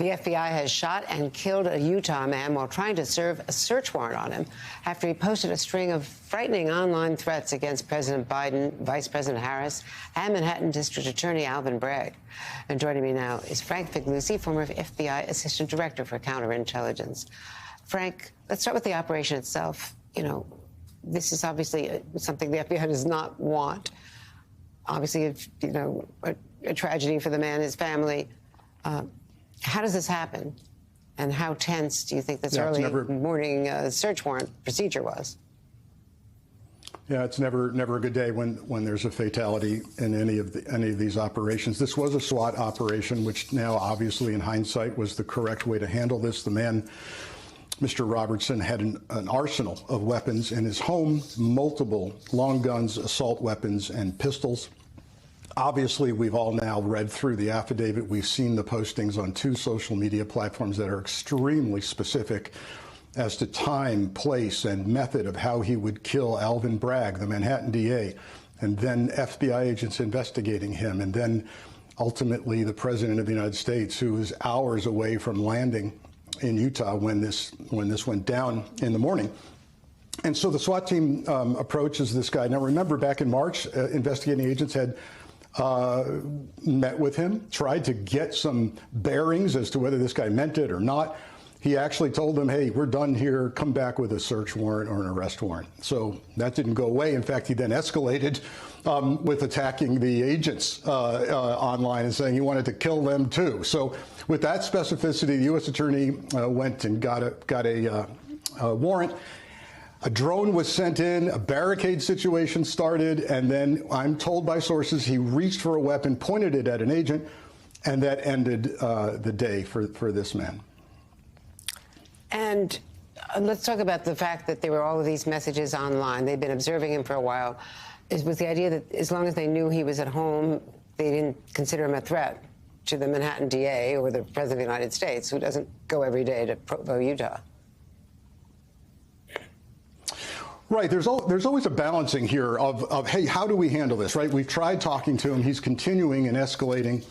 The FBI has shot and killed a Utah man while trying to serve a search warrant on him after he posted a string of frightening online threats against President Biden, Vice President Harris, and Manhattan District Attorney Alvin Bragg. And joining me now is Frank Figliuzzi, former FBI Assistant Director for Counterintelligence. Frank, let's start with the operation itself. You know, this is obviously something the FBI does not want. Obviously, a tragedy for the man and his family. How does this happen? And how tense do you think this early morning search warrant procedure was? Yeah, it's never a good day when there's a fatality in any of these operations. This was a SWAT operation, which now obviously in hindsight was the correct way to handle this. The man, Mr. Robertson, had an arsenal of weapons in his home, multiple long guns, assault weapons, and pistols. Obviously, we've all now read through the affidavit. We've seen the postings on 2 social media platforms that are extremely specific as to time, place, and method of how he would kill Alvin Bragg, the Manhattan DA, and then FBI agents investigating him, and then ultimately the President of the United States, who was hours away from landing in Utah when this went down in the morning. And so the SWAT team approaches this guy. Now, remember, back in March, investigating agents had met with him, tried to get some bearings as to whether this guy meant it or not. He actually told them, hey, we're done here, come back with a search warrant or an arrest warrant. So that didn't go away. In fact, he then escalated with attacking the agents online and saying he wanted to kill them too. So with that specificity, the U.S. Attorney went and got a warrant. A drone was sent in, a barricade situation started, and then I'm told by sources he reached for a weapon, pointed it at an agent, and that ended the day for this man. And let's talk about the fact that there were all of these messages online. They'd been observing him for a while. Was the idea that as long as they knew he was at home, they didn't consider him a threat to the Manhattan DA or the President of the United States, who doesn't go every day to Provo, Utah? Right. There's always a balancing here of, hey, how do we handle this, right? We've tried talking to him. He's continuing and escalating.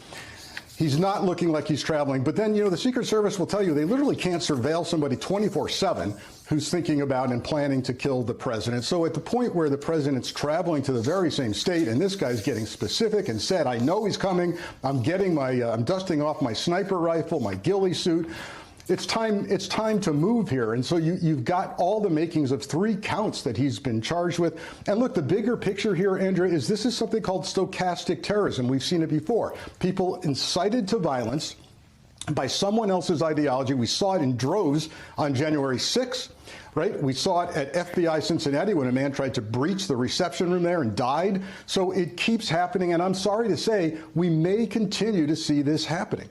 He's not looking like he's traveling. But then, the Secret Service will tell you they literally can't surveil somebody 24/7 who's thinking about and planning to kill the president. So at the point where the president's traveling to the very same state and this guy's getting specific and said, I know he's coming. I'm getting I'm dusting off my sniper rifle, my ghillie suit. It's time to move here. And so you've got all the makings of 3 counts that he's been charged with. And look, the bigger picture here, Andrea, is this is something called stochastic terrorism. We've seen it before. People incited to violence by someone else's ideology. We saw it in droves on January 6th, right? We saw it at FBI Cincinnati when a man tried to breach the reception room there and died. So it keeps happening. And I'm sorry to say, we may continue to see this happening.